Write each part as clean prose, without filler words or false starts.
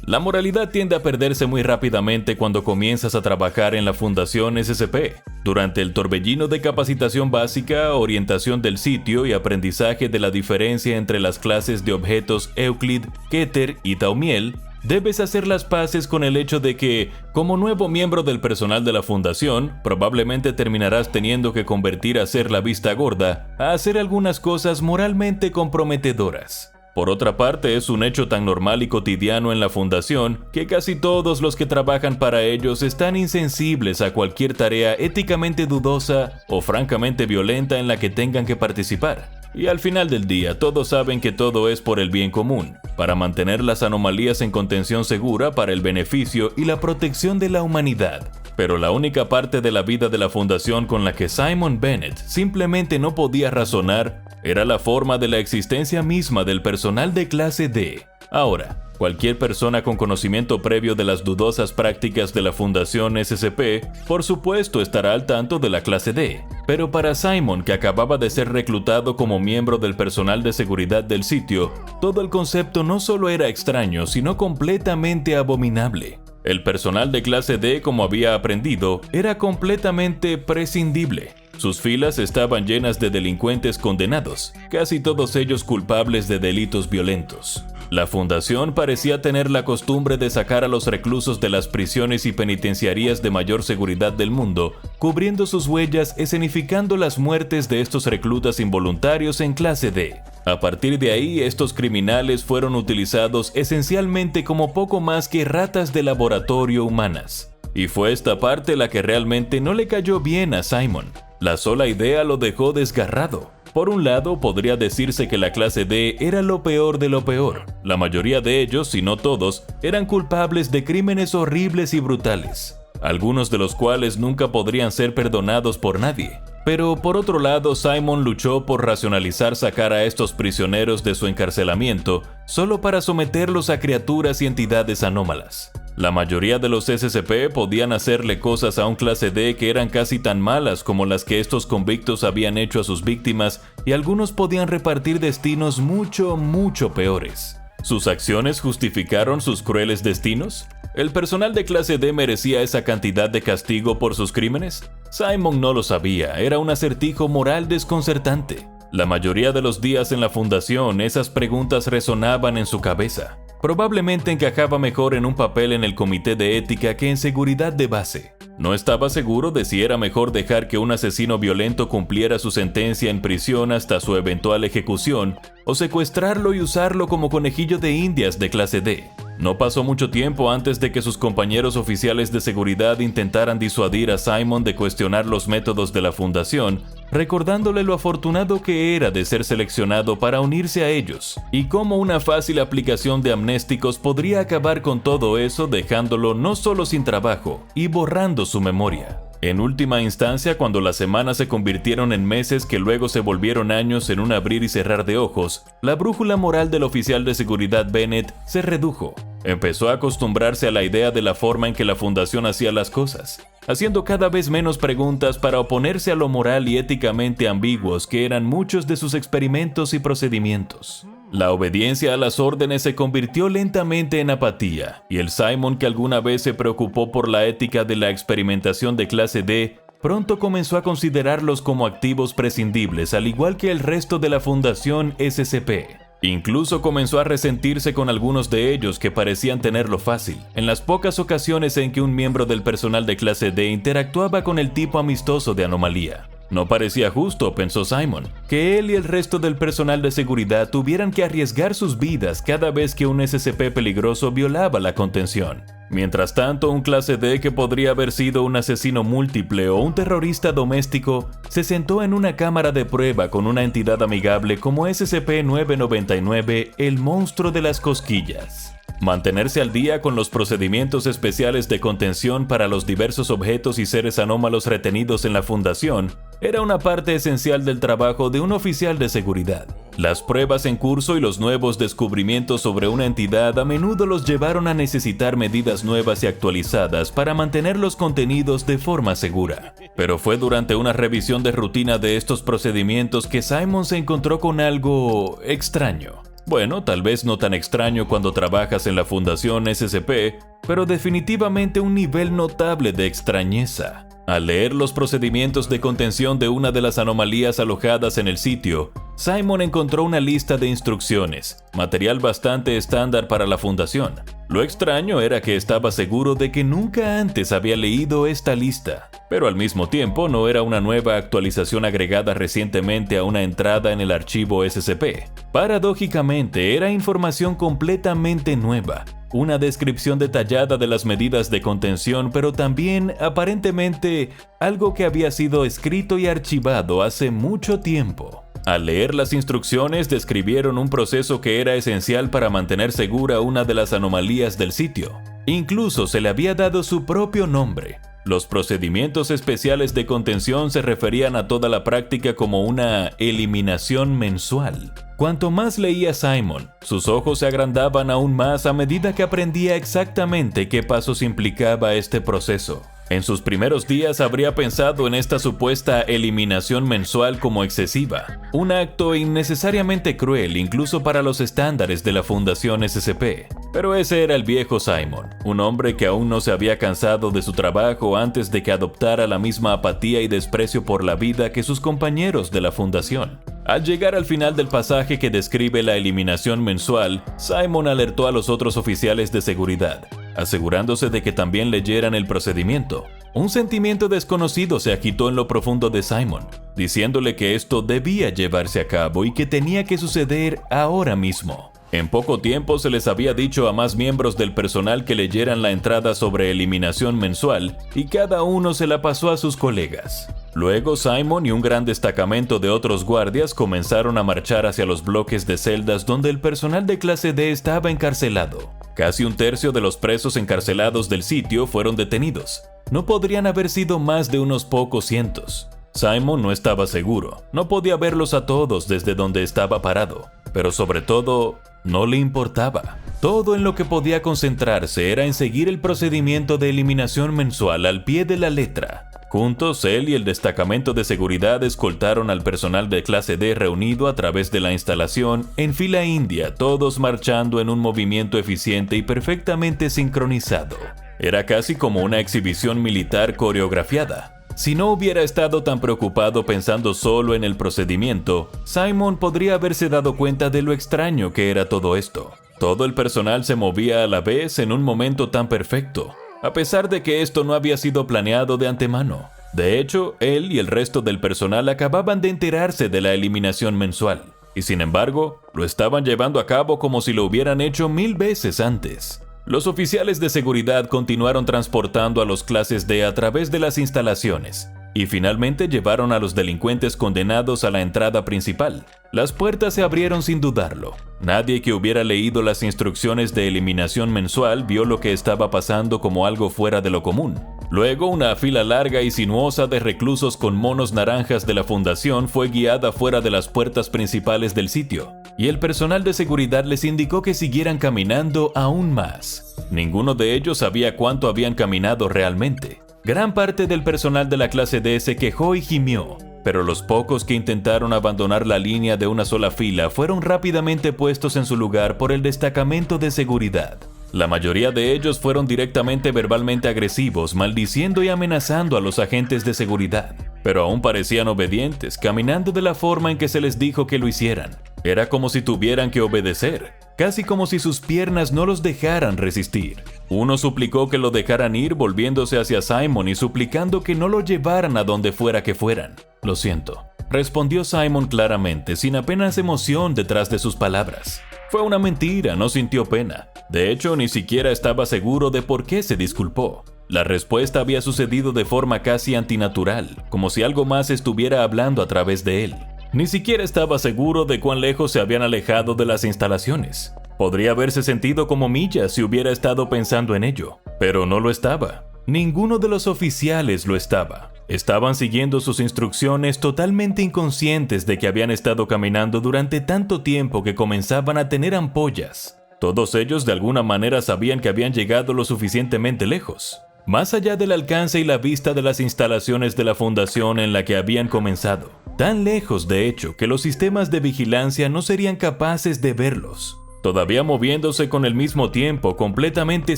La moralidad tiende a perderse muy rápidamente cuando comienzas a trabajar en la Fundación SCP. Durante el torbellino de capacitación básica, orientación del sitio y aprendizaje de la diferencia entre las clases de objetos Euclid, Keter y Thaumiel, debes hacer las paces con el hecho de que, como nuevo miembro del personal de la Fundación, probablemente terminarás teniendo que convertir a ser la vista gorda a hacer algunas cosas moralmente comprometedoras. Por otra parte, es un hecho tan normal y cotidiano en la Fundación que casi todos los que trabajan para ellos están insensibles a cualquier tarea éticamente dudosa o francamente violenta en la que tengan que participar. Y al final del día, todos saben que todo es por el bien común, para mantener las anomalías en contención segura para el beneficio y la protección de la humanidad. Pero la única parte de la vida de la Fundación con la que Simon Bennett simplemente no podía razonar era la forma de la existencia misma del personal de clase D. Ahora, cualquier persona con conocimiento previo de las dudosas prácticas de la Fundación SCP, por supuesto estará al tanto de la clase D. Pero para Simon, que acababa de ser reclutado como miembro del personal de seguridad del sitio, todo el concepto no solo era extraño, sino completamente abominable. El personal de clase D, como había aprendido, era completamente prescindible. Sus filas estaban llenas de delincuentes condenados, casi todos ellos culpables de delitos violentos. La Fundación parecía tener la costumbre de sacar a los reclusos de las prisiones y penitenciarías de mayor seguridad del mundo, cubriendo sus huellas, escenificando las muertes de estos reclutas involuntarios en clase D. A partir de ahí, estos criminales fueron utilizados esencialmente como poco más que ratas de laboratorio humanas. Y fue esta parte la que realmente no le cayó bien a Simon. La sola idea lo dejó desgarrado. Por un lado, podría decirse que la clase D era lo peor de lo peor. La mayoría de ellos, si no todos, eran culpables de crímenes horribles y brutales, algunos de los cuales nunca podrían ser perdonados por nadie. Pero por otro lado, Simon luchó por racionalizar sacar a estos prisioneros de su encarcelamiento solo para someterlos a criaturas y entidades anómalas. La mayoría de los SCP podían hacerle cosas a un clase D que eran casi tan malas como las que estos convictos habían hecho a sus víctimas, y algunos podían repartir destinos mucho peores. ¿Sus acciones justificaron sus crueles destinos? ¿El personal de clase D merecía esa cantidad de castigo por sus crímenes? Simon no lo sabía, era un acertijo moral desconcertante. La mayoría de los días en la Fundación, esas preguntas resonaban en su cabeza. Probablemente encajaba mejor en un papel en el comité de ética que en seguridad de base. No estaba seguro de si era mejor dejar que un asesino violento cumpliera su sentencia en prisión hasta su eventual ejecución, o secuestrarlo y usarlo como conejillo de indias de clase D. No pasó mucho tiempo antes de que sus compañeros oficiales de seguridad intentaran disuadir a Simon de cuestionar los métodos de la Fundación, recordándole lo afortunado que era de ser seleccionado para unirse a ellos, y cómo una fácil aplicación de amnésticos podría acabar con todo eso, dejándolo no solo sin trabajo y borrando su memoria. En última instancia, cuando las semanas se convirtieron en meses que luego se volvieron años en un abrir y cerrar de ojos, la brújula moral del oficial de seguridad Bennett se redujo. Empezó a acostumbrarse a la idea de la forma en que la Fundación hacía las cosas, haciendo cada vez menos preguntas para oponerse a lo moral y éticamente ambiguos que eran muchos de sus experimentos y procedimientos. La obediencia a las órdenes se convirtió lentamente en apatía, y el Simon que alguna vez se preocupó por la ética de la experimentación de clase D, pronto comenzó a considerarlos como activos prescindibles, al igual que el resto de la Fundación SCP. Incluso comenzó a resentirse con algunos de ellos que parecían tenerlo fácil, en las pocas ocasiones en que un miembro del personal de clase D interactuaba con el tipo amistoso de anomalía. No parecía justo, pensó Simon, que él y el resto del personal de seguridad tuvieran que arriesgar sus vidas cada vez que un SCP peligroso violaba la contención. Mientras tanto, un clase D que podría haber sido un asesino múltiple o un terrorista doméstico, se sentó en una cámara de prueba con una entidad amigable como SCP-999, el monstruo de las cosquillas. Mantenerse al día con los procedimientos especiales de contención para los diversos objetos y seres anómalos retenidos en la Fundación era una parte esencial del trabajo de un oficial de seguridad. Las pruebas en curso y los nuevos descubrimientos sobre una entidad a menudo los llevaron a necesitar medidas nuevas y actualizadas para mantener los contenidos de forma segura. Pero fue durante una revisión de rutina de estos procedimientos que Simon se encontró con algo extraño. Bueno, tal vez no tan extraño cuando trabajas en la Fundación SCP, pero definitivamente un nivel notable de extrañeza. Al leer los procedimientos de contención de una de las anomalías alojadas en el sitio, Simon encontró una lista de instrucciones, material bastante estándar para la fundación. Lo extraño era que estaba seguro de que nunca antes había leído esta lista, pero al mismo tiempo no era una nueva actualización agregada recientemente a una entrada en el archivo SCP. Paradójicamente, era información completamente nueva. Una descripción detallada de las medidas de contención, pero también, aparentemente, algo que había sido escrito y archivado hace mucho tiempo. Al leer las instrucciones, describieron un proceso que era esencial para mantener segura una de las anomalías del sitio. Incluso se le había dado su propio nombre. Los procedimientos especiales de contención se referían a toda la práctica como una eliminación mensual. Cuanto más leía Simon, sus ojos se agrandaban aún más a medida que aprendía exactamente qué pasos implicaba este proceso. En sus primeros días habría pensado en esta supuesta eliminación mensual como excesiva, un acto innecesariamente cruel incluso para los estándares de la Fundación SCP. Pero ese era el viejo Simon, un hombre que aún no se había cansado de su trabajo antes de que adoptara la misma apatía y desprecio por la vida que sus compañeros de la Fundación. Al llegar al final del pasaje que describe la eliminación mensual, Simon alertó a los otros oficiales de seguridad, asegurándose de que también leyeran el procedimiento. Un sentimiento desconocido se agitó en lo profundo de Simon, diciéndole que esto debía llevarse a cabo y que tenía que suceder ahora mismo. En poco tiempo se les había dicho a más miembros del personal que leyeran la entrada sobre eliminación mensual y cada uno se la pasó a sus colegas. Luego Simon y un gran destacamento de otros guardias comenzaron a marchar hacia los bloques de celdas donde el personal de clase D estaba encarcelado. Casi un tercio de los presos encarcelados del sitio fueron detenidos. No podrían haber sido más de unos pocos cientos. Simon no estaba seguro, no podía verlos a todos desde donde estaba parado, pero sobre todo, no le importaba. Todo en lo que podía concentrarse era en seguir el procedimiento de eliminación mensual al pie de la letra. Juntos, él y el destacamento de seguridad escoltaron al personal de clase D reunido a través de la instalación en fila india, todos marchando en un movimiento eficiente y perfectamente sincronizado. Era casi como una exhibición militar coreografiada. Si no hubiera estado tan preocupado pensando solo en el procedimiento, Simon podría haberse dado cuenta de lo extraño que era todo esto. Todo el personal se movía a la vez en un momento tan perfecto, a pesar de que esto no había sido planeado de antemano. De hecho, él y el resto del personal acababan de enterarse de la eliminación mensual, y sin embargo, lo estaban llevando a cabo como si lo hubieran hecho 1000 veces antes. Los oficiales de seguridad continuaron transportando a los clases D a través de las instalaciones, y finalmente llevaron a los delincuentes condenados a la entrada principal. Las puertas se abrieron sin dudarlo. Nadie que hubiera leído las instrucciones de eliminación mensual vio lo que estaba pasando como algo fuera de lo común. Luego, una fila larga y sinuosa de reclusos con monos naranjas de la fundación fue guiada fuera de las puertas principales del sitio, y el personal de seguridad les indicó que siguieran caminando aún más. Ninguno de ellos sabía cuánto habían caminado realmente. Gran parte del personal de la clase D se quejó y gimió, pero los pocos que intentaron abandonar la línea de una sola fila fueron rápidamente puestos en su lugar por el destacamento de seguridad. La mayoría de ellos fueron directamente verbalmente agresivos, maldiciendo y amenazando a los agentes de seguridad, pero aún parecían obedientes, caminando de la forma en que se les dijo que lo hicieran. Era como si tuvieran que obedecer, casi como si sus piernas no los dejaran resistir. Uno suplicó que lo dejaran ir, volviéndose hacia Simon y suplicando que no lo llevaran a donde fuera que fueran. «Lo siento», respondió Simon claramente, sin apenas emoción detrás de sus palabras. Fue una mentira, no sintió pena. De hecho, ni siquiera estaba seguro de por qué se disculpó. La respuesta había sucedido de forma casi antinatural, como si algo más estuviera hablando a través de él. Ni siquiera estaba seguro de cuán lejos se habían alejado de las instalaciones. Podría haberse sentido como millas si hubiera estado pensando en ello, pero no lo estaba. Ninguno de los oficiales lo estaba. Estaban siguiendo sus instrucciones totalmente inconscientes de que habían estado caminando durante tanto tiempo que comenzaban a tener ampollas. Todos ellos de alguna manera sabían que habían llegado lo suficientemente lejos, más allá del alcance y la vista de las instalaciones de la fundación en la que habían comenzado. Tan lejos, de hecho, que los sistemas de vigilancia no serían capaces de verlos. Todavía moviéndose con el mismo tiempo completamente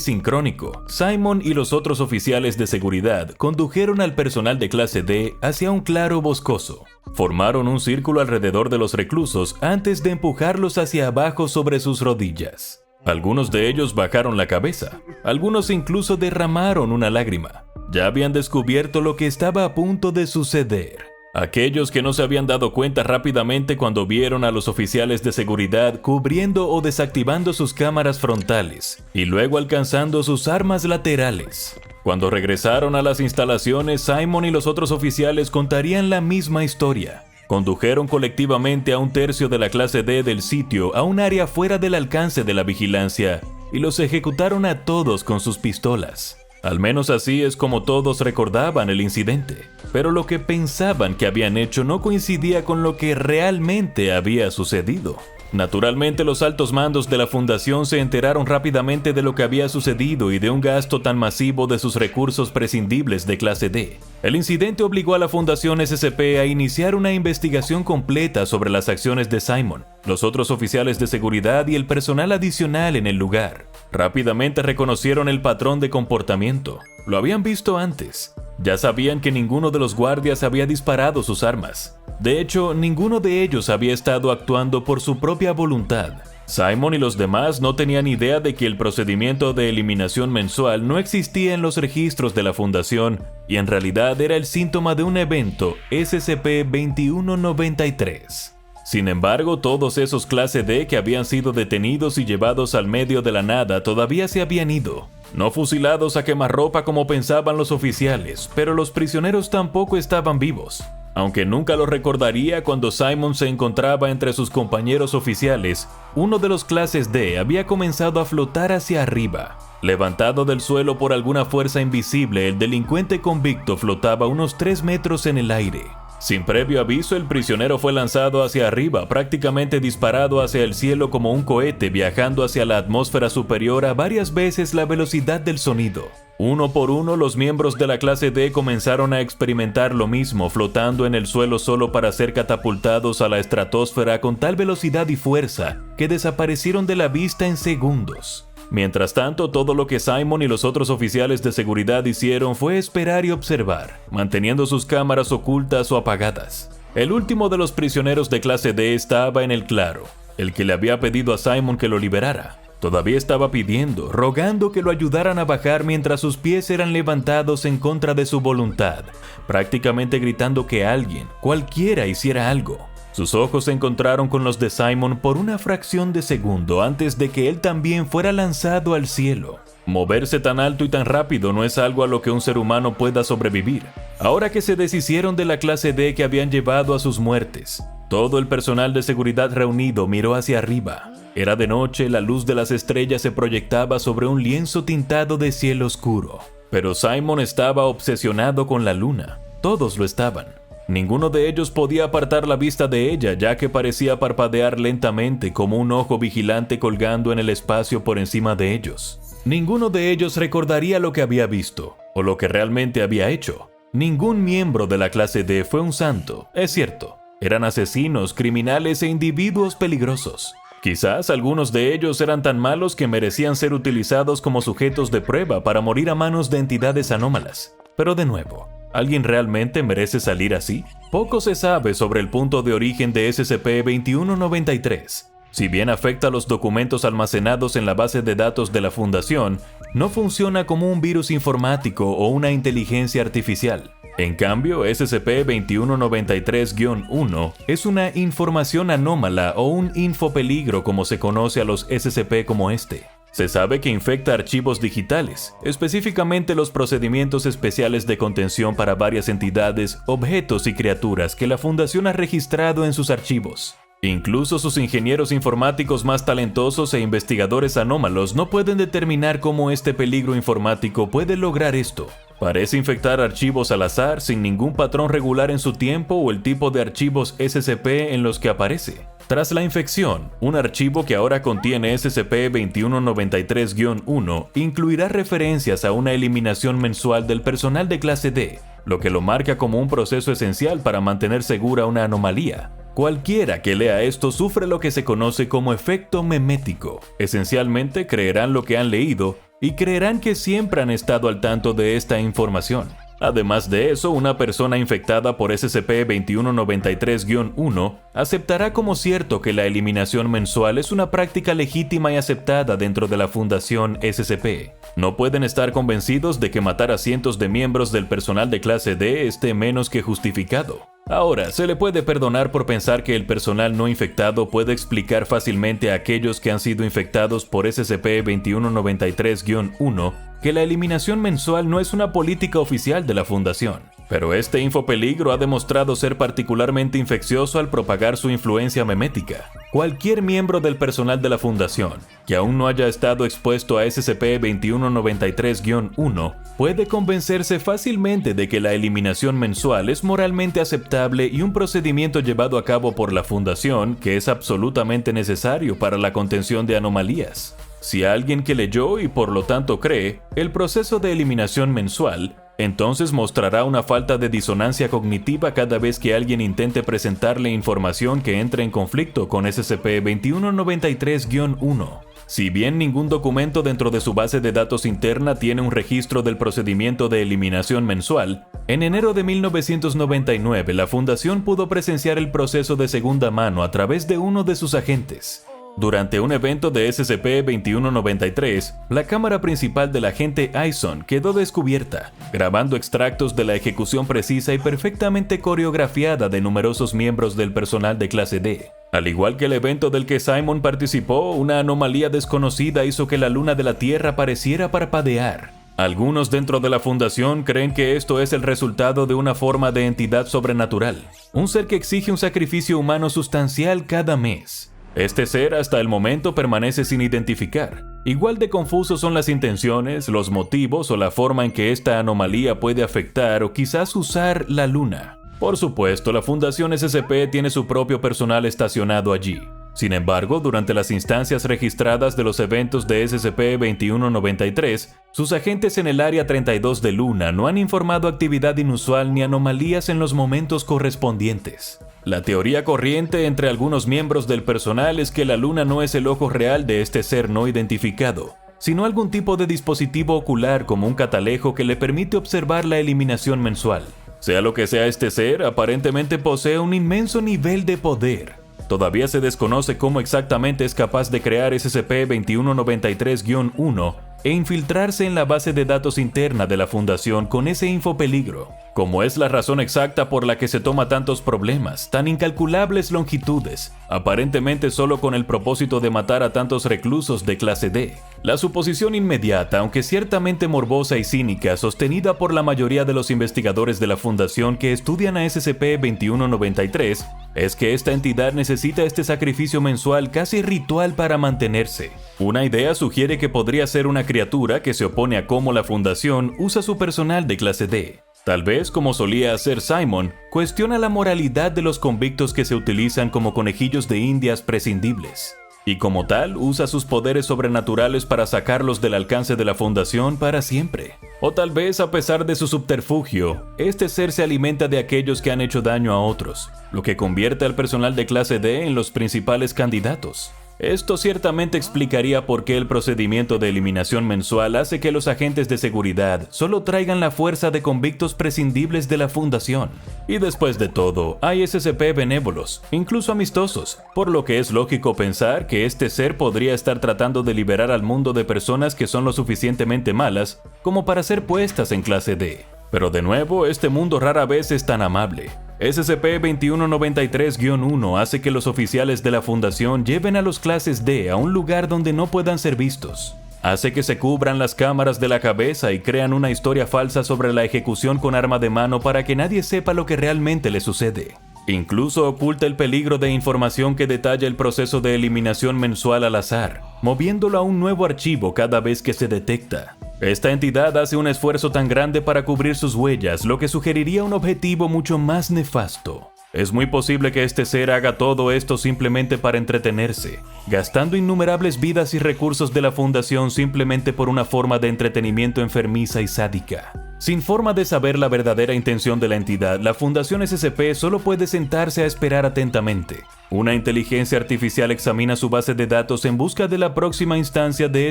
sincrónico, Simon y los otros oficiales de seguridad condujeron al personal de clase D hacia un claro boscoso. Formaron un círculo alrededor de los reclusos antes de empujarlos hacia abajo sobre sus rodillas. Algunos de ellos bajaron la cabeza, algunos incluso derramaron una lágrima. Ya habían descubierto lo que estaba a punto de suceder. Aquellos que no se habían dado cuenta rápidamente cuando vieron a los oficiales de seguridad cubriendo o desactivando sus cámaras frontales y luego alcanzando sus armas laterales. Cuando regresaron a las instalaciones, Simon y los otros oficiales contarían la misma historia. Condujeron colectivamente a un tercio de la clase D del sitio a un área fuera del alcance de la vigilancia y los ejecutaron a todos con sus pistolas. Al menos así es como todos recordaban el incidente, pero lo que pensaban que habían hecho no coincidía con lo que realmente había sucedido. Naturalmente, los altos mandos de la fundación se enteraron rápidamente de lo que había sucedido y de un gasto tan masivo de sus recursos prescindibles de clase D. El incidente obligó a la Fundación SCP a iniciar una investigación completa sobre las acciones de Simon, los otros oficiales de seguridad y el personal adicional en el lugar. Rápidamente reconocieron el patrón de comportamiento. Lo habían visto antes. Ya sabían que ninguno de los guardias había disparado sus armas. De hecho, ninguno de ellos había estado actuando por su propia voluntad. Simon y los demás no tenían idea de que el procedimiento de eliminación mensual no existía en los registros de la Fundación y en realidad era el síntoma de un evento SCP-2193. Sin embargo, todos esos clase D que habían sido detenidos y llevados al medio de la nada todavía se habían ido. No fusilados a quemarropa como pensaban los oficiales, pero los prisioneros tampoco estaban vivos. Aunque nunca lo recordaría cuando Simon se encontraba entre sus compañeros oficiales, uno de los clases D había comenzado a flotar hacia arriba. Levantado del suelo por alguna fuerza invisible, el delincuente convicto flotaba unos 3 metros en el aire. Sin previo aviso, el prisionero fue lanzado hacia arriba, prácticamente disparado hacia el cielo como un cohete, viajando hacia la atmósfera superior a varias veces la velocidad del sonido. Uno por uno, los miembros de la clase D comenzaron a experimentar lo mismo, flotando en el suelo solo para ser catapultados a la estratosfera con tal velocidad y fuerza que desaparecieron de la vista en segundos. Mientras tanto, todo lo que Simon y los otros oficiales de seguridad hicieron fue esperar y observar, manteniendo sus cámaras ocultas o apagadas. El último de los prisioneros de clase D estaba en el claro, el que le había pedido a Simon que lo liberara. Todavía estaba pidiendo, rogando que lo ayudaran a bajar mientras sus pies eran levantados en contra de su voluntad, prácticamente gritando que alguien, cualquiera, hiciera algo. Sus ojos se encontraron con los de Simon por una fracción de segundo antes de que él también fuera lanzado al cielo. Moverse tan alto y tan rápido no es algo a lo que un ser humano pueda sobrevivir. Ahora que se deshicieron de la clase D que habían llevado a sus muertes, todo el personal de seguridad reunido miró hacia arriba. Era de noche, la luz de las estrellas se proyectaba sobre un lienzo tintado de cielo oscuro. Pero Simon estaba obsesionado con la luna. Todos lo estaban. Ninguno de ellos podía apartar la vista de ella, ya que parecía parpadear lentamente como un ojo vigilante colgando en el espacio por encima de ellos. Ninguno de ellos recordaría lo que había visto, o lo que realmente había hecho. Ningún miembro de la clase D fue un santo, es cierto. Eran asesinos, criminales e individuos peligrosos. Quizás algunos de ellos eran tan malos que merecían ser utilizados como sujetos de prueba para morir a manos de entidades anómalas. Pero de nuevo, ¿alguien realmente merece salir así? Poco se sabe sobre el punto de origen de SCP-2193. Si bien afecta a los documentos almacenados en la base de datos de la Fundación, no funciona como un virus informático o una inteligencia artificial. En cambio, SCP-2193-1 es una información anómala o un infopeligro como se conoce a los SCP como este. Se sabe que infecta archivos digitales, específicamente los procedimientos especiales de contención para varias entidades, objetos y criaturas que la Fundación ha registrado en sus archivos. Incluso sus ingenieros informáticos más talentosos e investigadores anómalos no pueden determinar cómo este peligro informático puede lograr esto. Parece infectar archivos al azar sin ningún patrón regular en su tiempo o el tipo de archivos SCP en los que aparece. Tras la infección, un archivo que ahora contiene SCP-2193-1 incluirá referencias a una eliminación mensual del personal de clase D, lo que lo marca como un proceso esencial para mantener segura una anomalía. Cualquiera que lea esto sufre lo que se conoce como efecto memético. Esencialmente creerán lo que han leído y creerán que siempre han estado al tanto de esta información. Además de eso, una persona infectada por SCP-2193-1 aceptará como cierto que la eliminación mensual es una práctica legítima y aceptada dentro de la Fundación SCP. No pueden estar convencidos de que matar a cientos de miembros del personal de clase D esté menos que justificado. Ahora, se le puede perdonar por pensar que el personal no infectado puede explicar fácilmente a aquellos que han sido infectados por SCP-2193-1 que la eliminación mensual no es una política oficial de la Fundación. Pero este infopeligro ha demostrado ser particularmente infeccioso al propagar su influencia memética. Cualquier miembro del personal de la Fundación que aún no haya estado expuesto a SCP-2193-1 puede convencerse fácilmente de que la eliminación mensual es moralmente aceptable y un procedimiento llevado a cabo por la Fundación que es absolutamente necesario para la contención de anomalías. Si alguien que leyó y por lo tanto cree el proceso de eliminación mensual, entonces mostrará una falta de disonancia cognitiva cada vez que alguien intente presentarle información que entre en conflicto con SCP-2193-1. Si bien ningún documento dentro de su base de datos interna tiene un registro del procedimiento de eliminación mensual, en enero de 1999 la Fundación pudo presenciar el proceso de segunda mano a través de uno de sus agentes. Durante un evento de SCP-2193, la cámara principal del agente Ison quedó descubierta, grabando extractos de la ejecución precisa y perfectamente coreografiada de numerosos miembros del personal de clase D. Al igual que el evento del que Simon participó, una anomalía desconocida hizo que la luna de la Tierra pareciera parpadear. Algunos dentro de la Fundación creen que esto es el resultado de una forma de entidad sobrenatural, un ser que exige un sacrificio humano sustancial cada mes. Este ser hasta el momento permanece sin identificar. Igual de confusos son las intenciones, los motivos o la forma en que esta anomalía puede afectar o quizás usar la luna. Por supuesto, la Fundación SCP tiene su propio personal estacionado allí. Sin embargo, durante las instancias registradas de los eventos de SCP-2193, sus agentes en el Área 32 de Luna no han informado actividad inusual ni anomalías en los momentos correspondientes. La teoría corriente entre algunos miembros del personal es que la Luna no es el ojo real de este ser no identificado, sino algún tipo de dispositivo ocular como un catalejo que le permite observar la eliminación mensual. Sea lo que sea este ser, aparentemente posee un inmenso nivel de poder. Todavía se desconoce cómo exactamente es capaz de crear SCP-2193-1 e infiltrarse en la base de datos interna de la Fundación con ese infopeligro, como es la razón exacta por la que se toma tantos problemas, tan incalculables longitudes, aparentemente solo con el propósito de matar a tantos reclusos de clase D. La suposición inmediata, aunque ciertamente morbosa y cínica, sostenida por la mayoría de los investigadores de la Fundación que estudian a SCP-2193, es que esta entidad necesita este sacrificio mensual casi ritual para mantenerse. Una idea sugiere que podría ser una criatura que se opone a cómo la Fundación usa su personal de clase D. Tal vez, como solía hacer Simon, cuestiona la moralidad de los convictos que se utilizan como conejillos de indias prescindibles. Y como tal, usa sus poderes sobrenaturales para sacarlos del alcance de la Fundación para siempre. O tal vez, a pesar de su subterfugio, este ser se alimenta de aquellos que han hecho daño a otros, lo que convierte al personal de clase D en los principales candidatos. Esto ciertamente explicaría por qué el procedimiento de eliminación mensual hace que los agentes de seguridad solo traigan la fuerza de convictos prescindibles de la Fundación. Y después de todo, hay SCP benévolos, incluso amistosos, por lo que es lógico pensar que este ser podría estar tratando de liberar al mundo de personas que son lo suficientemente malas como para ser puestas en clase D. Pero de nuevo, este mundo rara vez es tan amable. SCP-2193-1 hace que los oficiales de la Fundación lleven a los clases D a un lugar donde no puedan ser vistos. Hace que se cubran las cámaras de la cabeza y crean una historia falsa sobre la ejecución con arma de mano para que nadie sepa lo que realmente le sucede. Incluso oculta el peligro de información que detalla el proceso de eliminación mensual al azar, moviéndolo a un nuevo archivo cada vez que se detecta. Esta entidad hace un esfuerzo tan grande para cubrir sus huellas, lo que sugeriría un objetivo mucho más nefasto. Es muy posible que este ser haga todo esto simplemente para entretenerse, gastando innumerables vidas y recursos de la Fundación simplemente por una forma de entretenimiento enfermiza y sádica. Sin forma de saber la verdadera intención de la entidad, la Fundación SCP solo puede sentarse a esperar atentamente. Una inteligencia artificial examina su base de datos en busca de la próxima instancia de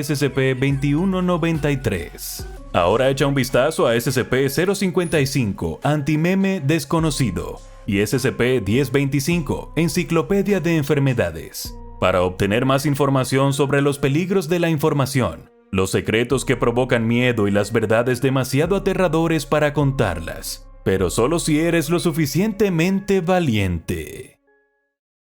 SCP-2193. Ahora echa un vistazo a SCP-055, Antimeme Desconocido, y SCP-1025, Enciclopedia de Enfermedades, para obtener más información sobre los peligros de la información, los secretos que provocan miedo y las verdades demasiado aterradores para contarlas, pero solo si eres lo suficientemente valiente.